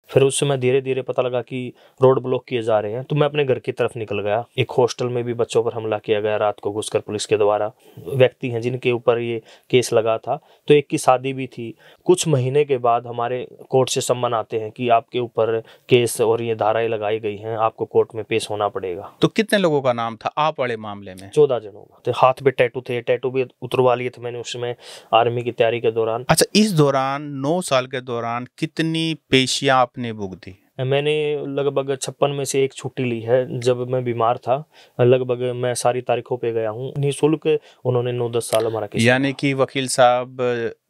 फिर उस समय धीरे धीरे पता लगा कि रोड ब्लॉक किए जा रहे हैं, तो मैं अपने घर की तरफ निकल गया। एक हॉस्टल में भी बच्चों पर हमला किया गया रात को घुसकर पुलिस के द्वारा। व्यक्ति हैं जिनके ऊपर ये केस लगा था, तो एक की शादी भी थी। कुछ महीने के बाद हमारे कोर्ट से सम्मन आते हैं कि आपके ऊपर केस और ये धाराएं लगाई गई हैं, आपको कोर्ट में पेश होना पड़ेगा। तो कितने लोगों का नाम था आप वाले मामले में? 14 जनों का। तो हाथ पे टैटू थे, टैटू भी उतरवा लिए थे मैंने उसमें आर्मी की तैयारी के दौरान। अच्छा, इस दौरान 9 साल के दौरान कितनी पेशियां आपने भुगती? मैंने लगभग 56 में से एक छुट्टी ली है। जब मैं बीमार था लगभग मैं सारी तारीखों पे गया हूँ निःशुल्क। उन्होंने 9-10 साल हमारा केस। यानी कि वकील साहब,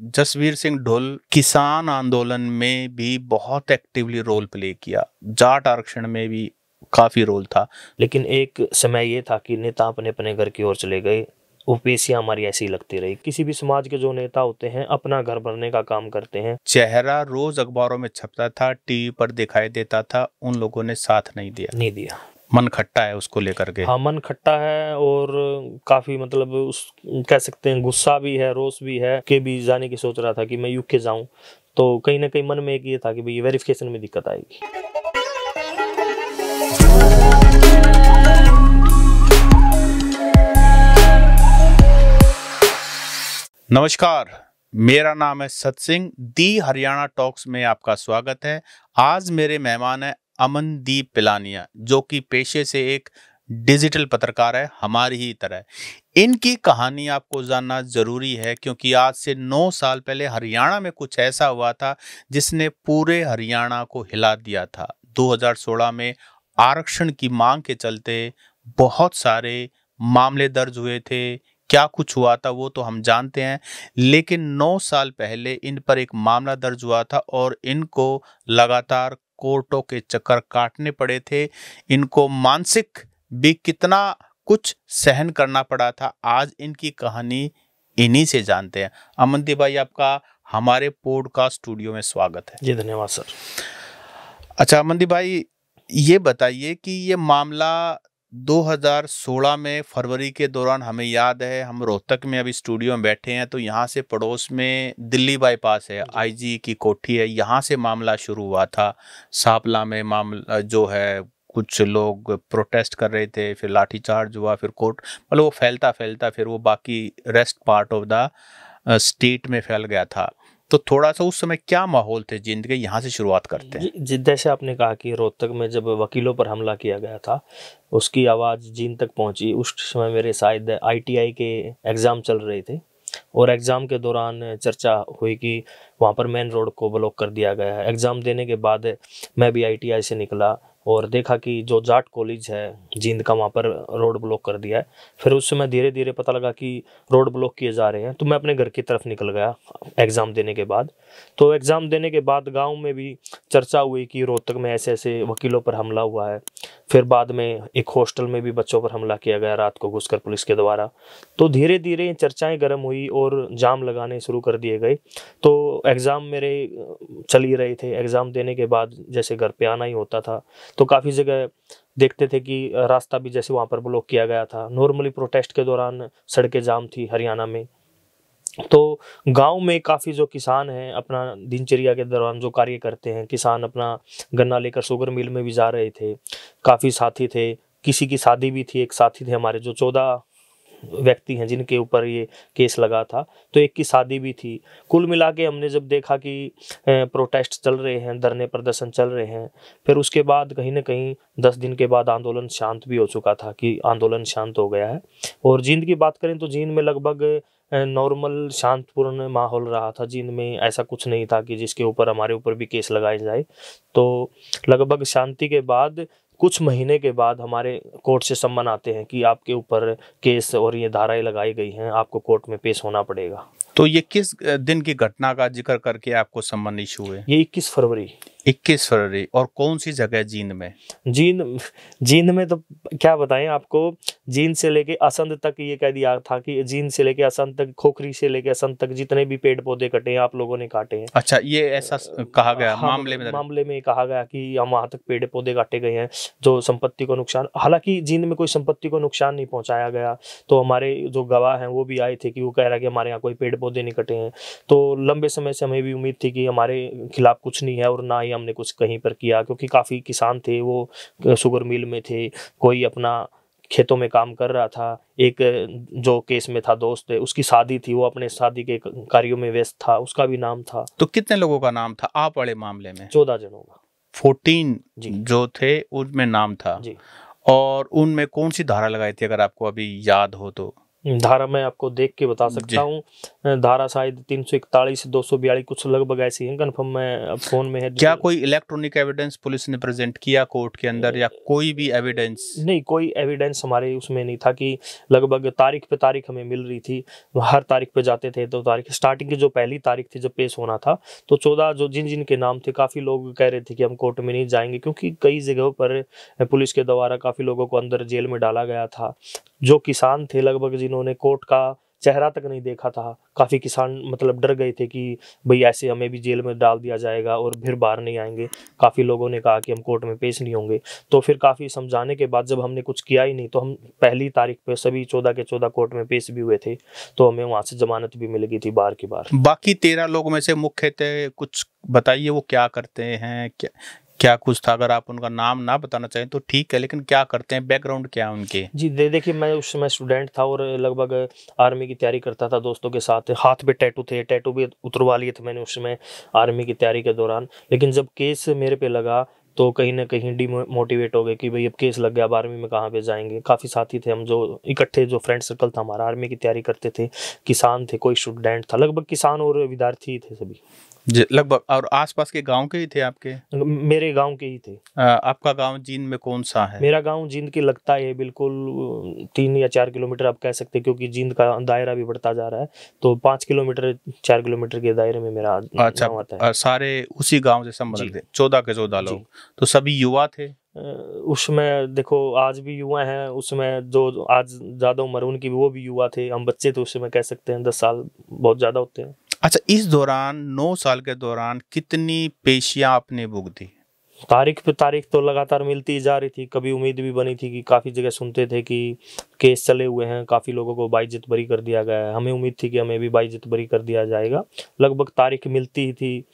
जसवीर सिंह ढुल किसान आंदोलन में भी बहुत एक्टिवली रोल प्ले किया, जाट आरक्षण में भी काफी रोल था। लेकिन एक समय ये था कि नेता अपने अपने घर की ओर चले गए, वो पेशियां हमारी ऐसी लगती रही। किसी भी समाज के जो नेता होते हैं अपना घर भरने का काम करते हैं। चेहरा रोज अखबारों में छपता था, टीवी पर दिखाई देता था, उन लोगों ने साथ नहीं दिया। मन खट्टा है उसको लेकर के। हाँ, मन खट्टा है और काफी मतलब उस कह सकते हैं गुस्सा भी है, रोष भी है। के भी जाने की सोच रहा था कि मैं यूके जाऊं, तो कहीं ना कहीं मन में एक ये था कि भाई वेरिफिकेशन में दिक्कत आएगी। नमस्कार, मेरा नाम है सत सिंह। दी हरियाणा टॉक्स में आपका स्वागत है। आज मेरे मेहमान है अमनदीप पिलानिया, जो कि पेशे से एक डिजिटल पत्रकार है, हमारी ही तरह। इनकी कहानी आपको जानना जरूरी है क्योंकि आज से 9 साल पहले हरियाणा में कुछ ऐसा हुआ था जिसने पूरे हरियाणा को हिला दिया था। 2016 में आरक्षण की मांग के चलते बहुत सारे मामले दर्ज हुए थे। क्या कुछ हुआ था वो तो हम जानते हैं, लेकिन 9 साल पहले इन पर एक मामला दर्ज हुआ था और इनको लगातार कोर्टों के चक्कर काटने पड़े थे। इनको मानसिक भी कितना कुछ सहन करना पड़ा था, आज इनकी कहानी इन्हीं से जानते हैं। अमनदीप भाई, आपका हमारे पॉडकास्ट स्टूडियो में स्वागत है। जी धन्यवाद सर। अच्छा अमनदीप भाई, ये बताइए कि ये मामला 2016 में फरवरी के दौरान, हमें याद है हम रोहतक में अभी स्टूडियो में बैठे हैं, तो यहाँ से पड़ोस में दिल्ली बाईपास है, आईजी की कोठी है, यहाँ से मामला शुरू हुआ था। सांपला में मामला जो है, कुछ लोग प्रोटेस्ट कर रहे थे, फिर लाठीचार्ज हुआ, फिर कोर्ट, मतलब वो फैलता फैलता फिर वो बाकी rest part of the state में फैल गया था। तो थोड़ा सा उस समय क्या माहौल थे जींद के, यहाँ से शुरुआत करते हैं। जैसे आपने कहा कि रोहतक में जब वकीलों पर हमला किया गया था, उसकी आवाज़ जींद तक पहुंची। उस समय मेरे शायद आईटीआई के एग्ज़ाम चल रहे थे और एग्ज़ाम के दौरान चर्चा हुई कि वहाँ पर मेन रोड को ब्लॉक कर दिया गया है। एग्ज़ाम देने के बाद मैं भी आईटीआई से निकला और देखा कि जो जाट कॉलेज है जींद का, वहाँ पर रोड ब्लॉक कर दिया है। फिर उस समय धीरे धीरे पता लगा कि रोड ब्लॉक किए जा रहे हैं, तो मैं अपने घर की तरफ निकल गया एग्ज़ाम देने के बाद। तो एग्ज़ाम देने के बाद गांव में भी चर्चा हुई कि रोहतक में ऐसे ऐसे वकीलों पर हमला हुआ है। फिर बाद में एक हॉस्टल में भी बच्चों पर हमला किया गया रात को घुसकर पुलिस के द्वारा। तो धीरे धीरे चर्चाएं गर्म हुई और जाम लगाने शुरू कर दिए गए। तो एग्ज़ाम मेरे चल ही रहे थे। एग्ज़ाम देने के बाद जैसे घर पे आना ही होता था, तो काफ़ी जगह देखते थे कि रास्ता भी जैसे वहाँ पर ब्लॉक किया गया था। नॉर्मली प्रोटेस्ट के दौरान सड़कें जाम थी हरियाणा में। तो गांव में काफ़ी जो किसान हैं अपना दिनचर्या के दौरान जो कार्य करते हैं, किसान अपना गन्ना लेकर शुगर मिल में भी जा रहे थे। काफ़ी साथी थे, किसी की शादी भी थी। एक साथी थे हमारे जो 14 व्यक्ति हैं जिनके ऊपर ये केस लगा था, तो एक की शादी भी थी। कुल मिला के हमने जब देखा कि प्रोटेस्ट चल रहे हैं, धरने प्रदर्शन चल रहे हैं, फिर उसके बाद कहीं ना कहीं 10 दिन के बाद आंदोलन शांत भी हो चुका था कि आंदोलन शांत हो गया है। और जींद की बात करें तो जींद में लगभग नॉर्मल शांतपूर्ण माहौल रहा था। जींद में ऐसा कुछ नहीं था कि जिसके ऊपर हमारे ऊपर भी केस लगाए जाए। तो लगभग शांति के बाद कुछ महीने के बाद हमारे कोर्ट से सम्मन आते हैं कि आपके ऊपर केस और ये धाराएं लगाई गई हैं, आपको कोर्ट में पेश होना पड़ेगा। तो ये किस दिन की घटना का जिक्र करके आपको सम्मन इशू हुए? ये 21 फरवरी। 21 फरवरी। और कौन सी जगह जींद में? जींद में तो क्या बताएं आपको, जींद से लेके असंध तक ये कह दिया था कि जींद से लेके असंध तक, खोखरी से लेके असंध तक जितने भी पेड़ पौधे कटे हैं आप लोगों ने काटे हैं। अच्छा, ये ऐसा कहा गया मामले में कहा गया कि हम वहां तक पेड़ पौधे काटे गए हैं जो संपत्ति को नुकसान। हालांकि जींद में कोई संपत्ति को नुकसान नहीं पहुंचाया गया। तो हमारे जो गवाह हैं वो भी आए थे कि वो कह रहा कि हमारे यहाँ कोई पेड़ पौधे नहीं कटे हैं। तो लंबे समय से हमें भी उम्मीद थी कि हमारे खिलाफ कुछ नहीं है और ना ही ही हमने कुछ कहीं पर किया, क्योंकि काफ़ी किसान थे, वो शुगर मिल में थे, कोई अपना खेतों में काम कर रहा था। एक जो केस में था दोस्त, उसकी शादी थी, वो अपने शादी के कार्यों में व्यस्त था, उसका भी नाम था। तो कितने लोगों का नाम था आप वाले मामले में? 14 जनों का। 14 जी जो थे उनमें नाम था। जी। और उनमें कौन सी धारा लगाई थी, अगर आपको अभी याद हो तो? धारा मैं आपको देख के बता जी। सकता हूँ। धारा शायद 341 242 कुछ लगभग ऐसी है, कन्फर्म मैं अब फोन में है। क्या कोई इलेक्ट्रॉनिक एविडेंस पुलिस ने प्रेजेंट किया कोर्ट के अंदर, या कोई भी एविडेंस? नहीं, कोई एविडेंस हमारे उसमें नहीं था कि लगभग तारीख पे तारीख हमें मिल रही थी, हर तारीख पे जाते थे। तो तारीख स्टार्टिंग की जो पहली तारीख थी जब पेश होना था, तो 14 जो जिन जिन के नाम थे, काफ़ी लोग कह रहे थे कि हम कोर्ट में नहीं जाएंगे, क्योंकि कई जगहों पर पुलिस के द्वारा काफ़ी लोगों को अंदर जेल में डाला गया था। जो किसान थे लगभग जिन्होंने कोर्ट का चेहरा तक नहीं देखा था, काफ़ी किसान मतलब डर गए थे कि भाई ऐसे हमें भी जेल में डाल दिया जाएगा और फिर बाहर नहीं आएंगे। काफ़ी लोगों ने कहा कि हम कोर्ट में पेश नहीं होंगे। तो फिर काफ़ी समझाने के बाद जब हमने कुछ किया ही नहीं, तो हम पहली तारीख पे सभी 14 के 14 कोर्ट में पेश भी हुए थे, तो हमें वहाँ से जमानत भी मिल गई थी बार की बार। बाकी 13 लोगों में से मुख्यतः कुछ बताइए, वो क्या करते हैं, क्या क्या कुछ था? अगर आप उनका नाम ना बताना चाहें तो ठीक है, लेकिन क्या करते हैं, बैकग्राउंड क्या है उनके? जी देखिए, मैं उस समय स्टूडेंट था और लगभग आर्मी की तैयारी करता था दोस्तों के साथ। हाथ पे टैटू थे, टैटू भी उतरवा लिए थे मैंने उस समय आर्मी की तैयारी के दौरान। लेकिन जब केस मेरे पे लगा तो कहीं ना कहीं डिमोटिवेट हो गए कि भाई अब केस लग गया, अब आर्मी में कहाँ पे जाएंगे। काफ़ी साथी थे हम जो इकट्ठे, जो फ्रेंड सर्कल था हमारा, आर्मी की तैयारी करते थे। किसान थे, कोई स्टूडेंट था, लगभग किसान और विद्यार्थी थे सभी। लगभग। और आसपास के गांव के ही थे आपके? मेरे गांव के ही थे। आपका गांव जींद में कौन सा है? मेरा गांव जींद की लगता है बिल्कुल 3 या 4 किलोमीटर आप कह सकते हैं, क्योंकि जींद का दायरा भी बढ़ता जा रहा है। तो 5 किलोमीटर 4 किलोमीटर के दायरे में मेरा अच्छा। गांव आता है। सारे उसी गांव से संबंधित थे? 14 के 14 लोग? तो सभी युवा थे? उसमें देखो आज भी युवा हैं, उसमें जो आज ज़्यादा उम्र उनकी वो भी युवा थे। हम बच्चे तो उसमें कह सकते हैं 10 साल बहुत ज़्यादा होते हैं। अच्छा, इस दौरान 9 साल के दौरान कितनी पेशियां आपने भुगती? तारीख पे तारीख तो लगातार मिलती ही जा रही थी। कभी उम्मीद भी बनी थी कि काफ़ी जगह सुनते थे कि केस चले हुए हैं, काफ़ी लोगों को बाइज्जत बरी कर दिया गया है। हमें उम्मीद थी कि हमें भी बाइज्जत बरी कर दिया जाएगा। लगभग तारीख मिलती ही थी,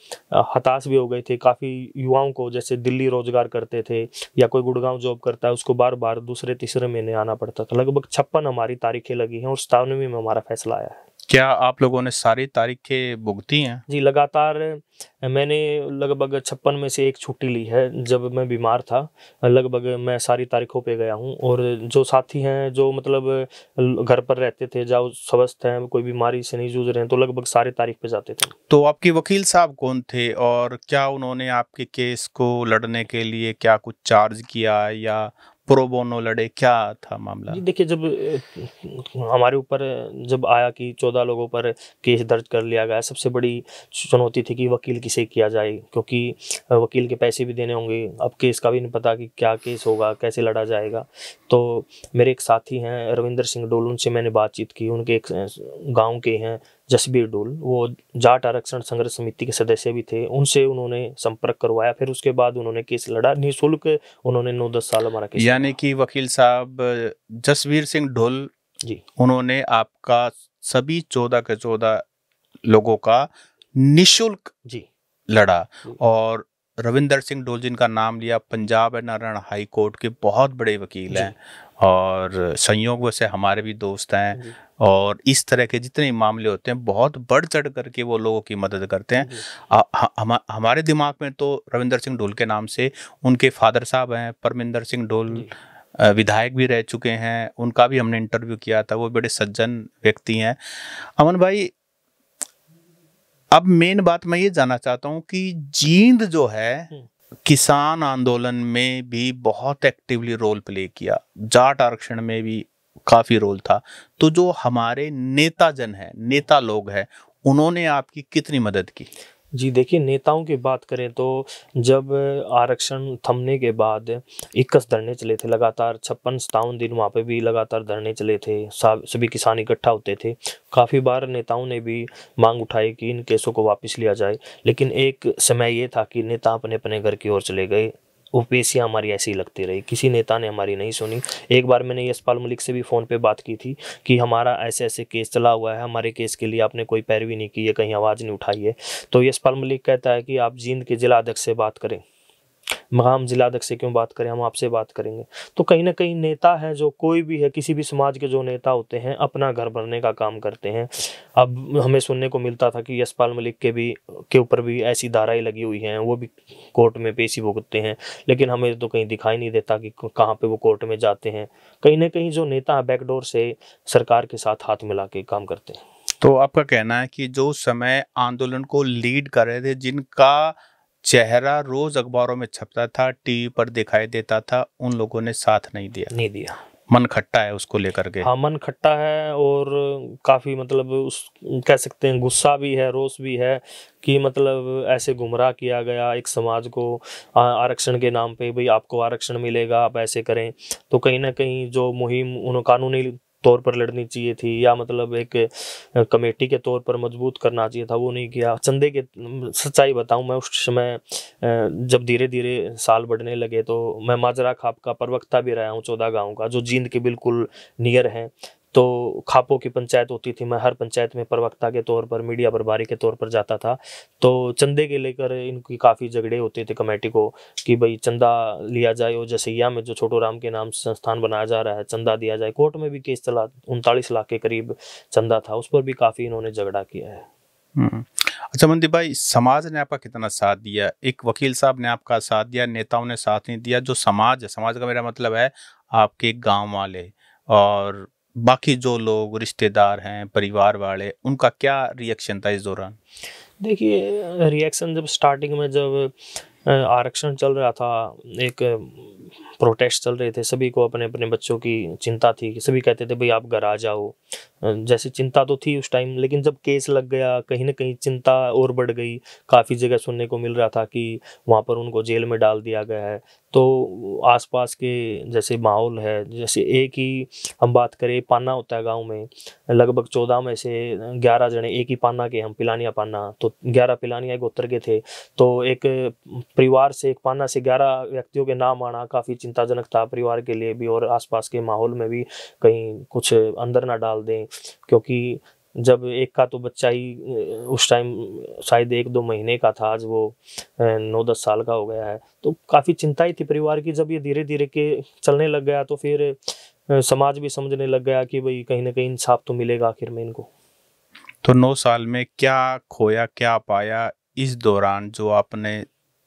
हताश भी हो गए थे। काफ़ी युवाओं को, जैसे दिल्ली रोजगार करते थे या कोई गुड़गांव जॉब करता है, उसको बार बार दूसरे तीसरे महीने आना पड़ता था। लगभग 56 हमारी तारीखें लगी हैं और 97वीं में हमारा फैसला आया है। क्या आप लोगों ने सारी तारीखें भुगती हैं? जी, लगातार मैंने लगभग 56 में से एक छुट्टी ली है जब मैं बीमार था। लगभग मैं सारी तारीखों पे गया हूँ। और जो साथी हैं जो मतलब घर पर रहते थे, जो स्वस्थ हैं, कोई बीमारी से नहीं जूझ रहे हैं, तो लगभग सारी तारीख पे जाते थे। तो आपके वकील साहब कौन थे, और क्या उन्होंने आपके केस को लड़ने के लिए क्या कुछ चार्ज किया, या प्रो बोनो लड़े? क्या था मामला? जी देखिए, जब हमारे ऊपर जब आया कि 14 लोगों पर केस दर्ज कर लिया गया, सबसे बड़ी चुनौती थी कि वकील किसे किया जाए, क्योंकि वकील के पैसे भी देने होंगे। अब केस का भी नहीं पता कि क्या केस होगा, कैसे लड़ा जाएगा। तो मेरे एक साथी हैं रविंदर सिंह डोल, उनसे मैंने बातचीत की। उनके एक गाँव के हैं जसबीर डोल, वो जाट आरक्षण संघर्ष समिति के सदस्य भी थे। उनसे उन्होंने संपर्क करवाया, फिर उसके बाद उन्होंने केस लड़ा निःशुल्क। उन्होंने 9-10 साल हमारा केस। यानी कि वकील साहब जसवीर सिंह ढोल जी, उन्होंने आपका सभी 14 के 14 लोगों का निशुल्क जी, लड़ा। जी। और रविंदर सिंह डोल जिनका नाम लिया, Punjab and Haryana high court के बहुत बड़े वकील हैं, और संयोग से हमारे भी दोस्त हैं। और इस तरह के जितने मामले होते हैं, बहुत बढ़ चढ़ करके वो लोगों की मदद करते हैं। हमारे दिमाग में तो रविंदर सिंह डोल के नाम से उनके फादर साहब हैं परमिंदर सिंह डोल, विधायक भी रह चुके हैं, उनका भी हमने इंटरव्यू किया था, वो बड़े सज्जन व्यक्ति हैं। अमन भाई, अब मेन बात मैं ये जानना चाहता हूँ कि जींद जो है किसान आंदोलन में भी बहुत एक्टिवली रोल प्ले किया, जाट आरक्षण में भी काफी रोल था। तो जो हमारे नेता जन हैं, नेता लोग हैं, उन्होंने आपकी कितनी मदद की? जी देखिए, नेताओं की बात करें तो जब आरक्षण थमने के बाद 21 धरने चले थे लगातार, 56-57 दिन वहाँ पे भी लगातार धरने चले थे। सभी किसान इकट्ठा होते थे। काफ़ी बार नेताओं ने भी मांग उठाई कि इन केसों को वापस लिया जाए, लेकिन एक समय ये था कि नेता अपने अपने घर की ओर चले गए। ओपेसियाँ हमारी ऐसी ही लगती रही, किसी नेता ने हमारी नहीं सुनी। एक बार मैंने यशपाल मलिक से भी फ़ोन पे बात की थी कि हमारा ऐसे-ऐसे केस चला हुआ है, हमारे केस के लिए आपने कोई पैरवी नहीं की है, कहीं आवाज़ नहीं उठाई है। तो यशपाल मलिक कहता है कि आप जींद के जिला अध्यक्ष से बात करें। मगर हम जिला अध्यक्ष से क्यों बात करें, हम आपसे बात करेंगे। तो कहीं न कहीं नेता है, जो कोई भी है, किसी भी समाज के जो नेता होते हैं, अपना घर भरने का काम करते हैं। अब हमें सुनने को मिलता था कि यशपाल मलिक के ऊपर भी ऐसी धाराएँ लगी हुई हैं, वो भी कोर्ट में पेशी भुगतते हैं, लेकिन हमें तो कहीं दिखाई नहीं देता कि कहाँ पे वो कोर्ट में जाते हैं। कहीं न कहीं जो नेता है बैकडोर से सरकार के साथ हाथ मिला के काम करते हैं। तो आपका कहना है कि जो समय आंदोलन को लीड कर रहे थे, जिनका चेहरा रोज अखबारों में छपता था, टीवी पर दिखाई देता था, उन लोगों ने साथ नहीं दिया। मन खट्टा है उसको लेकर के। हाँ, मन खट्टा है और काफ़ी मतलब उस कह सकते हैं गुस्सा भी है, रोष भी है कि मतलब ऐसे गुमराह किया गया एक समाज को आरक्षण के नाम पे, भाई आपको आरक्षण मिलेगा, आप ऐसे करें। तो कहीं ना कहीं जो मुहिम उन्होंने कानूनी तौर पर लड़नी चाहिए थी, या मतलब एक कमेटी के तौर पर मजबूत करना चाहिए था, वो नहीं किया। चंदे के सच्चाई बताऊं, मैं उस समय जब धीरे धीरे साल बढ़ने लगे तो मैं माजरा खाप का प्रवक्ता भी रहा हूँ 14 गाँव का, जो जींद के बिल्कुल नियर है। तो खापों की पंचायत होती थी, मैं हर पंचायत में प्रवक्ता के तौर पर, मीडिया प्रभारी के तौर पर जाता था। तो चंदे के लेकर इनकी काफ़ी झगड़े होते थे कमेटी को कि भाई चंदा लिया जाए, और जसैया में जो छोटू राम के नाम से संस्थान बनाया जा रहा है, चंदा दिया जाए। कोर्ट में भी केस चला, 39 लाख के करीब चंदा था, उस पर भी काफ़ी इन्होंने झगड़ा किया है। अच्छा मनदीप भाई, समाज ने आपका कितना साथ दिया? एक वकील साहब ने आपका साथ दिया, नेताओं ने साथ नहीं दिया। जो समाज है, समाज का मेरा मतलब है आपके गांव वाले और बाकी जो लोग रिश्तेदार हैं, परिवार वाले, उनका क्या रिएक्शन था इस दौरान? देखिए, रिएक्शन जब स्टार्टिंग में जब आरक्षण चल रहा था, एक प्रोटेस्ट चल रहे थे, सभी को अपने अपने बच्चों की चिंता थी कि सभी कहते थे भाई आप घर आ जाओ। जैसी चिंता तो थी उस टाइम, लेकिन जब केस लग गया कहीं ना कहीं चिंता और बढ़ गई। काफ़ी जगह सुनने को मिल रहा था कि वहाँ पर उनको जेल में डाल दिया गया है। तो आसपास के जैसे माहौल है, जैसे एक ही हम बात करें, पाना होता है गांव में, लगभग 14 में से 11 जने एक ही पाना के, हम पिलानिया पाना, तो 11 पिलानिया गोत्र के थे। तो एक परिवार से, एक पाना से 11 व्यक्तियों के नाम आना काफ़ी चिंताजनक था परिवार के लिए भी, और आसपास के माहौल में भी कहीं कुछ अंदर ना डाल दें। क्योंकि जब एक का तो बच्चा ही उस टाइम शायद 1-2 महीने का था, आज वो 9-10 साल का हो गया है। तो काफ़ी चिंता ही थी परिवार की। जब ये धीरे धीरे के चलने लग गया तो फिर समाज भी समझने लग गया कि भाई कहीं ना कहीं इंसाफ तो मिलेगा आखिर में इनको। तो 9 साल में क्या खोया, क्या पाया इस दौरान जो आपने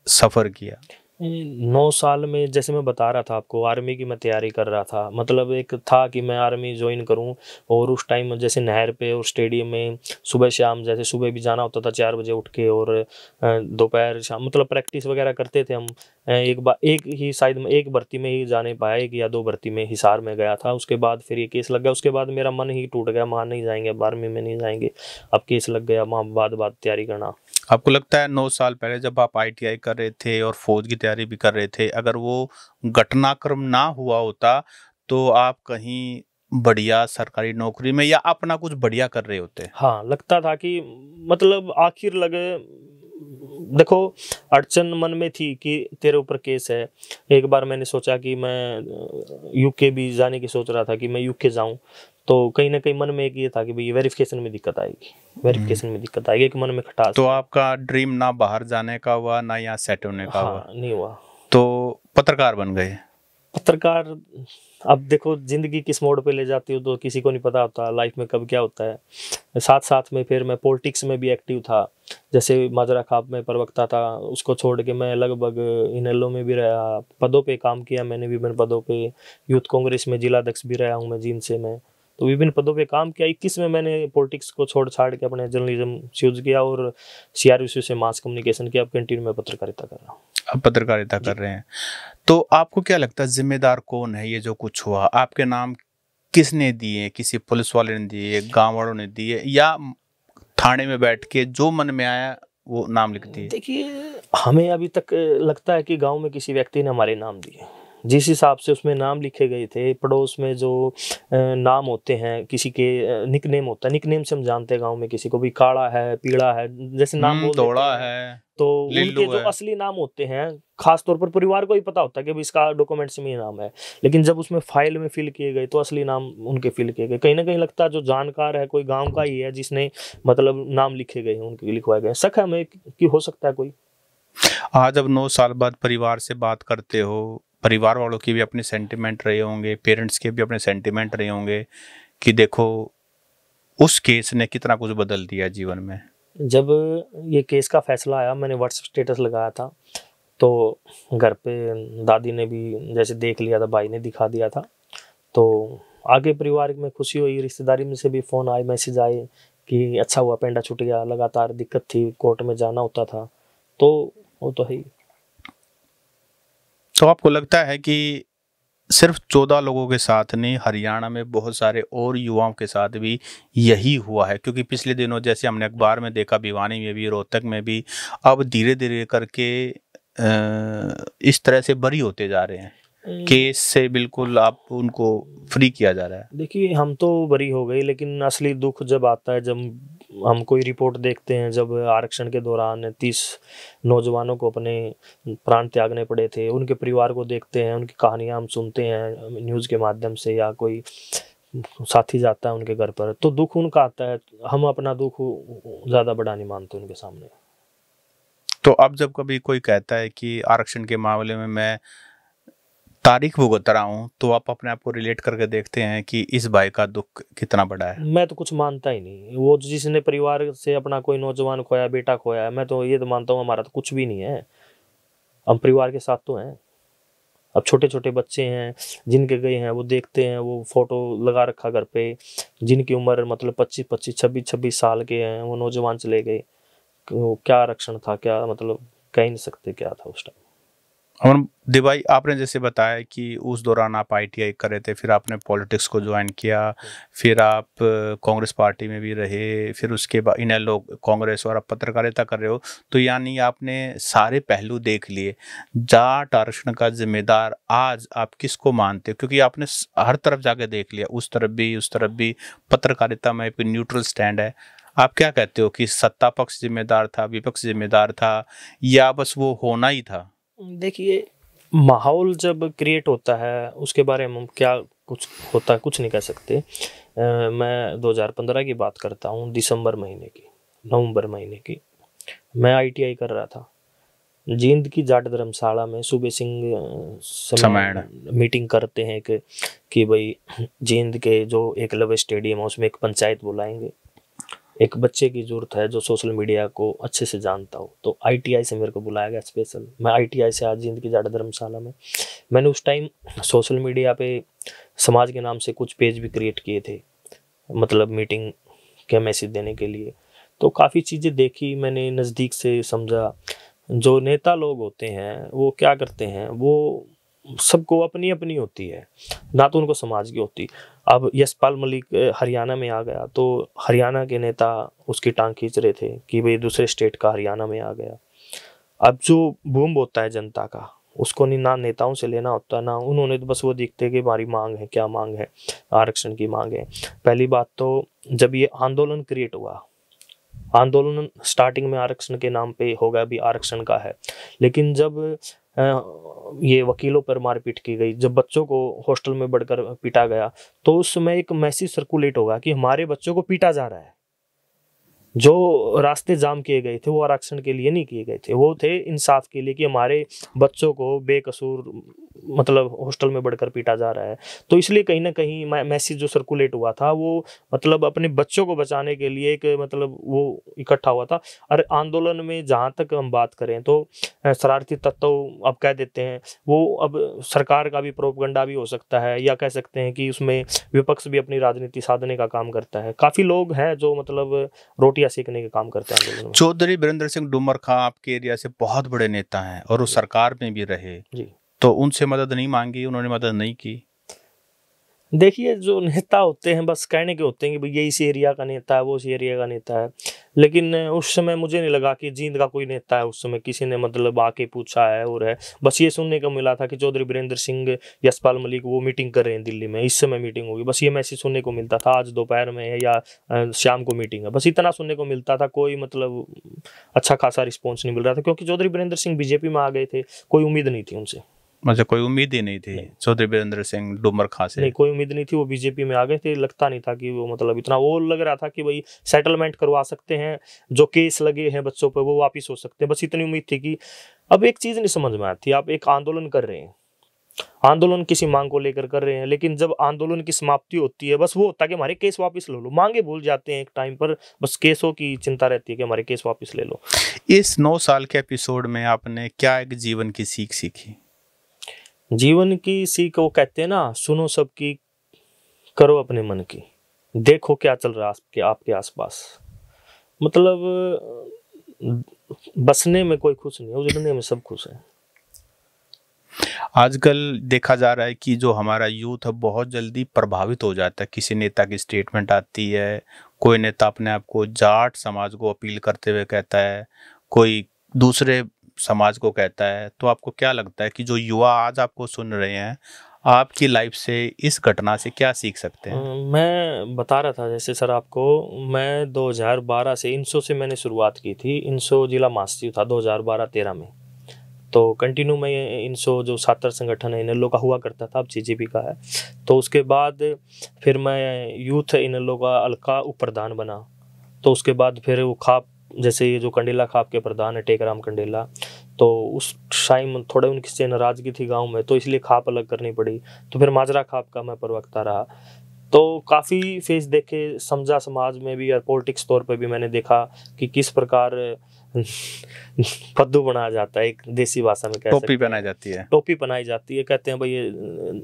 सफ़र किया? 9 साल में जैसे मैं बता रहा था आपको, आर्मी की मैं तैयारी कर रहा था। मतलब एक था कि मैं आर्मी ज्वाइन करूं, और उस टाइम जैसे नहर पे और स्टेडियम में सुबह शाम, जैसे सुबह भी जाना होता था 4 बजे उठ के, और दोपहर शाम मतलब प्रैक्टिस वगैरह करते थे हम। एक ही शायद एक भर्ती में ही जाने पाया, 1 या 2 भर्ती में हिसार में गया था। उसके बाद फिर ये केस लग गया। उसके बाद मेरा मन ही टूट गया, वहाँ नहीं जाएंगे, अब आर्मी में नहीं जाएंगे। अब केस लग गया, वहाँ बाद तैयारी करना। आपको लगता है 9 साल पहले जब आप आईटीआई कर रहे थे और फौज की तैयारी भी कर रहे थे, अगर वो घटनाक्रम ना हुआ होता तो आप कहीं बढ़िया सरकारी नौकरी में या अपना कुछ बढ़िया कर रहे होते? हाँ, लगता था कि मतलब आखिर लगे, देखो अड़चन मन में थी कि तेरे ऊपर केस है। एक बार मैंने सोचा कि मैं यूके भी जाने की सोच रहा था कि मैं यूके जाऊं। तो कहीं ना कहीं मन में एक ये था कि भाई वेरिफिकेशन में दिक्कत आएगी, एक मन में खटास तो थी। आपका ड्रीम ना बाहर जाने का हुआ ना यहाँ सेट होने का हुआ? हाँ, नहीं हुआ। तो पत्रकार बन गए? पत्रकार, अब देखो जिंदगी किस मोड़ पे ले जाती हो तो किसी को नहीं पता होता लाइफ में कब क्या होता है। साथ साथ में फिर मैं पॉलिटिक्स में भी एक्टिव था। जैसे माजरा खाप में प्रवक्ता था, उसको छोड़ के मैं लगभग इनेलो में भी रहा, पदों पे काम किया मैंने, विभिन्न पदों पे। यूथ कांग्रेस में जिला अध्यक्ष भी रहा हूँ मैं जींद से। मैं तो विभिन्न पदों पे काम किया। 21 में मैंने पॉलिटिक्स को छोड़ छाड़ के अपने जर्नलिज्म चूज किया, और CRUC से मास कम्युनिकेशन किया। अब कंटिन्यू में पत्रकारिता कर रहा हूँ। अब पत्रकारिता कर रहे हैं। तो आपको क्या लगता है जिम्मेदार कौन है ये जो कुछ हुआ? आपके नाम किसने दिए? किसी पुलिस वाले ने दिए, गांव वालों ने दिए, या थाने में बैठ के जो मन में आया वो नाम लिख दिए? देखिए, हमें अभी तक लगता है कि गांव में किसी व्यक्ति ने हमारे नाम दिए। जिस हिसाब से उसमें नाम लिखे गए थे, पड़ोस में जो नाम होते हैं, किसी के निकनेम होता है, निकनेम से हम जानते हैं गांव में किसी को भी, काला है, पीला है, जैसे नाम बोल देते दौड़ा हैं। है, तो लिल्लू उनके जो है। असली नाम होते हैं, खास तौर पर परिवार को ही पता होता है कि भाई इसका डॉक्यूमेंट्स में ये नाम है, लेकिन जब उसमें फाइल में फिल किए गए तो असली नाम उनके फिल किए गए। कहीं ना कहीं लगता है जो जानकार है कोई गांव का ही है जिसने मतलब नाम लिखे गए हैं, उनके लिखवाए गए। शक है हमें कि हो सकता है कोई। आज अब 9 साल बाद परिवार से बात करते हो, परिवार वालों की भी अपने सेंटिमेंट रहे होंगे, पेरेंट्स के भी अपने सेंटिमेंट रहे होंगे कि देखो उस केस ने कितना कुछ बदल दिया जीवन में। जब ये केस का फैसला आया, मैंने व्हाट्सएप स्टेटस लगाया था, तो घर पे दादी ने भी जैसे देख लिया था, भाई ने दिखा दिया था, तो आगे परिवार में खुशी हुई, रिश्तेदारी में से भी फ़ोन आए, मैसेज आए कि अच्छा हुआ पेंडा छूट गया, लगातार दिक्कत थी, कोर्ट में जाना होता था, तो वो तो है ही। तो आपको लगता है कि सिर्फ 14 लोगों के साथ नहीं, हरियाणा में बहुत सारे और युवाओं के साथ भी यही हुआ है? क्योंकि पिछले दिनों जैसे हमने अखबार में देखा, भिवानी में भी, रोहतक में भी, अब धीरे धीरे करके इस तरह से बरी होते जा रहे हैं, केस से बिल्कुल आप उनको फ्री किया जा रहा है। देखिए, हम तो बरी हो गए, लेकिन असली दुख जब आता है, जब हम कोई रिपोर्ट देखते हैं, जब आरक्षण के दौरान 30 नौजवानों को अपने प्राण त्यागने पड़े थे, उनके परिवार को देखते हैं, उनकी कहानियां हम सुनते हैं न्यूज़ के माध्यम से, या कोई साथी जाता है उनके घर पर, तो दुख उनका आता है। हम अपना दुख ज़्यादा बड़ा नहीं मानते उनके सामने। तो अब जब कभी कोई कहता है कि आरक्षण के मामले में मैं तारीख भुगत रहा हूँ, तो आप अपने आप को रिलेट करके देखते हैं कि इस भाई का दुख कितना बड़ा है? मैं तो कुछ मानता ही नहीं। वो जिसने परिवार से अपना कोई नौजवान खोया, बेटा खोया है, मैं तो ये तो मानता हूँ हमारा तो कुछ भी नहीं है, हम परिवार के साथ तो हैं। अब छोटे छोटे बच्चे हैं जिनके गए हैं, वो देखते हैं, वो फोटो लगा रखा घर पे, जिनकी उम्र मतलब 25-25, 26-26 साल के हैं, वो नौजवान चले गए। वो क्या आरक्षण था, क्या मतलब कह ही नहीं सकते क्या था उस टाइम। अमन दी भाई, आपने जैसे बताया कि उस दौरान आप ITI कर रहे थे, फिर आपने पॉलिटिक्स को ज्वाइन किया, फिर आप कांग्रेस पार्टी में भी रहे, फिर उसके बाद इनेलो कांग्रेस, और आप पत्रकारिता कर रहे हो, तो यानी आपने सारे पहलू देख लिए। जाट आरक्षण का जिम्मेदार आज आप किसको मानते हो? क्योंकि आपने हर तरफ जाके देख लिया, उस तरफ भी उस तरफ भी, पत्रकारिता में एक न्यूट्रल स्टैंड है। आप क्या कहते हो कि सत्ता पक्ष जिम्मेदार था, विपक्ष जिम्मेदार था, या बस वो होना ही था? देखिए, माहौल जब क्रिएट होता है उसके बारे में हम क्या कुछ होता है कुछ नहीं कह सकते। मैं 2015 की बात करता हूँ, दिसंबर महीने की, नवंबर महीने की, मैं ITI कर रहा था। जींद की जाट धर्मशाला में सूबे सिंह समैण मीटिंग करते हैं कि भाई जींद के जो एकलव्य स्टेडियम है उसमें एक पंचायत बुलाएंगे, एक बच्चे की जरूरत है जो सोशल मीडिया को अच्छे से जानता हो। तो ITI से मेरे को बुलाया गया स्पेशल। मैं ITI से आज जिंद की जाट धर्मशाला में, मैंने उस टाइम सोशल मीडिया पे समाज के नाम से कुछ पेज भी क्रिएट किए थे, मतलब मीटिंग के मैसेज देने के लिए। तो काफ़ी चीज़ें देखी मैंने, नज़दीक से समझा। जो नेता लोग होते हैं वो क्या करते हैं, वो सबको अपनी अपनी होती है, ना तो उनको समाज की होती। अब यशपाल मलिक हरियाणा में आ गया तो हरियाणा के नेता उसकी टांग खींच रहे थे कि भाई दूसरे स्टेट का हरियाणा में आ गया। अब जो बूम होता है जनता का, उसको नहीं ना नेताओं से लेना होता ना उन्होंने, तो बस वो दिखते कि हमारी मांग है, क्या मांग है, आरक्षण की मांग है। पहली बात तो जब ये आंदोलन क्रिएट हुआ, आंदोलन स्टार्टिंग में आरक्षण के नाम पे होगा भी आरक्षण का है, लेकिन जब ये वकीलों पर मारपीट की गई, जब बच्चों को हॉस्टल में बढ़कर पीटा गया, तो उस समय एक मैसेज सर्कुलेट होगा कि हमारे बच्चों को पीटा जा रहा है। जो रास्ते जाम किए गए थे वो आरक्षण के लिए नहीं किए गए थे, वो थे इंसाफ के लिए कि हमारे बच्चों को बेकसूर मतलब हॉस्टल में बढ़कर पीटा जा रहा है। तो इसलिए कहीं ना कहीं मैसेज जो सर्कुलेट हुआ था वो मतलब अपने बच्चों को बचाने के लिए एक मतलब वो इकट्ठा हुआ था। और आंदोलन में जहाँ तक हम बात करें तो शरारती तत्व अब कह देते हैं, वो अब सरकार का भी प्रोपगंडा भी हो सकता है, या कह सकते हैं कि उसमें विपक्ष भी अपनी राजनीति साधने का काम करता है। काफ़ी लोग हैं जो मतलब रोटियां सेकने का काम करते हैं आंदोलन में। चौधरी वीरेंद्र सिंह डूमर खां आपके एरिया से बहुत बड़े नेता हैं और वो सरकार में भी रहे, जी, तो उनसे मदद नहीं मांगी, उन्होंने मदद नहीं की? देखिए, जो नेता होते हैं बस कहने के होते हैं कि भाई ये इस एरिया का नेता है, वो इस एरिया का नेता है। लेकिन उस समय मुझे नहीं लगा कि जींद का कोई नेता है। उस समय किसी ने मतलब आके पूछा है और है, बस ये सुनने को मिला था कि चौधरी बीरेंद्र सिंह, यशपाल मलिक वो मीटिंग कर रहे हैं दिल्ली में, इस समय मीटिंग होगी, बस ये मैसेज सुनने को मिलता था, आज दोपहर में है या शाम को मीटिंग है, बस इतना सुनने को मिलता था। कोई मतलब अच्छा खासा रिस्पॉन्स नहीं मिल रहा था, क्योंकि चौधरी बीरेंद्र सिंह बीजेपी में आ गए थे, कोई उम्मीद नहीं थी उनसे। मुझे कोई उम्मीद ही नहीं थी चौधरी बीरेंद्र सिंह डूमर खां से। नहीं, कोई उम्मीद नहीं थी। वो बीजेपी में आ गए थे, लगता नहीं था कि वो मतलब इतना, वो लग रहा था कि भाई सेटलमेंट करवा सकते हैं, जो केस लगे हैं बच्चों पर वो वापिस हो सकते हैं, बस इतनी उम्मीद थी। कि अब एक चीज नहीं समझ में आती, आप एक आंदोलन कर रहे हैं, आंदोलन किसी मांग को लेकर कर रहे हैं, लेकिन जब आंदोलन की समाप्ति होती है बस वो होता है कि हमारे केस वापस ले लो। मांगे भूल जाते हैं एक टाइम पर, बस केसों की चिंता रहती है कि हमारे केस वापस ले लो। इस 9 साल के एपिसोड में आपने क्या एक जीवन की सीख सीखी? जीवन की सीख वो कहते हैं ना, सुनो सबकी, करो अपने मन की, देखो क्या चल रहा है आपके आसपास। मतलब बसने में कोई खुश नहीं है, उजड़ने में सब खुश है। आजकल देखा जा रहा है कि जो हमारा यूथ है बहुत जल्दी प्रभावित हो जाता है। किसी नेता की स्टेटमेंट आती है, कोई नेता अपने आप को जाट समाज को अपील करते हुए कहता है, कोई दूसरे समाज को कहता है। तो आपको क्या लगता है कि जो युवा आज आपको सुन रहे हैं, आपकी लाइफ से इस घटना से क्या सीख सकते हैं? मैं बता रहा था जैसे सर आपको, मैं 2012 से इनसो से मैंने शुरुआत की थी। इनसो जिला महासचिव था 2012-13 में। तो कंटिन्यू मैं इनसो जो छात्र संगठन है इनेलो का हुआ करता था, अब जेजेपी का है। तो उसके बाद फिर मैं यूथ इनेलो का अलका उप प्रधान बना। तो उसके बाद फिर वो खाप, जैसे ये जो कंडेला खाप के प्रधान है टेकराम कंडेला, तो उस टाइम थोड़े उनकी से नाराजगी थी गांव में, तो इसलिए खाप अलग करनी पड़ी। तो फिर माजरा खाप का मैं प्रवक्ता रहा। तो काफ़ी फेस देखे, समझा समाज में भी और पॉलिटिक्स तौर पे भी मैंने देखा कि किस प्रकार फद्दू बनाया जाता है, एक देसी भाषा में कह सकते टोपी हैं। पहनाई जाती है, टोपी पहनाई जाती है, कहते हैं भाई ये,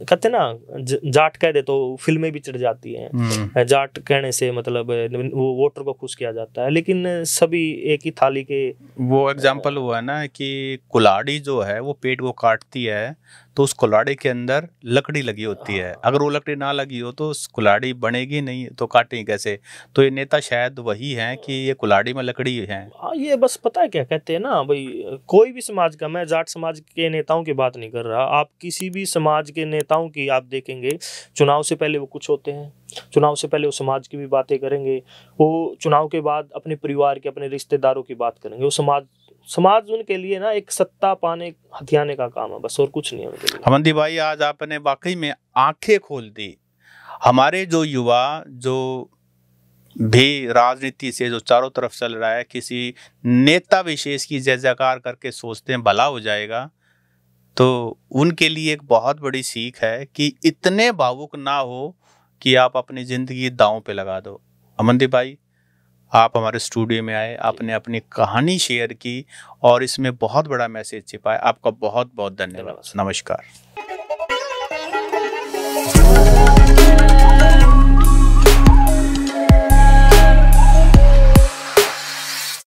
कहते हैं ना जाट कह दे तो फिल्में भी चढ़ जाती हैं। जाट कहने से मतलब वो वोटर को खुश किया जाता है, लेकिन सभी एक ही थाली के। वो एग्जाम्पल हुआ ना कि कुल्हाड़ी जो है वो पेट को काटती है, तो उस कुल्हाड़ी के अंदर लकड़ी लगी होती है। अगर वो लकड़ी ना लगी हो तो उस कुल्हाड़ी बनेगी नहीं, तो काटेंगे कैसे? तो ये नेता शायद वही हैं कि ये कुल्हाड़ी में लकड़ी है। ये बस पता है क्या कहते हैं ना भाई, कोई भी समाज का, मैं जाट समाज के नेताओं की बात नहीं कर रहा, आप किसी भी समाज के नेताओं की आप देखेंगे, चुनाव से पहले वो कुछ होते हैं, चुनाव से पहले वो समाज की भी बातें करेंगे, वो चुनाव के बाद अपने परिवार के, अपने रिश्तेदारों की बात करेंगे। वो समाज उनके लिए ना एक सत्ता पाने हथियाने का काम है, बस और कुछ नहीं है उनके लिए। अमनदीप भाई, आज आपने वाकई में आंखें खोल दी। हमारे जो युवा जो भी राजनीति से जो चारों तरफ चल रहा है, किसी नेता विशेष की जय जयकार करके सोचते हैं भला हो जाएगा, तो उनके लिए एक बहुत बड़ी सीख है कि इतने भावुक ना हो कि आप अपनी जिंदगी दांव पे लगा दो। अमनदीप भाई, आप हमारे स्टूडियो में आए, आपने अपनी कहानी शेयर की और इसमें बहुत बड़ा मैसेज छिपा है। आपका बहुत बहुत धन्यवाद। नमस्कार।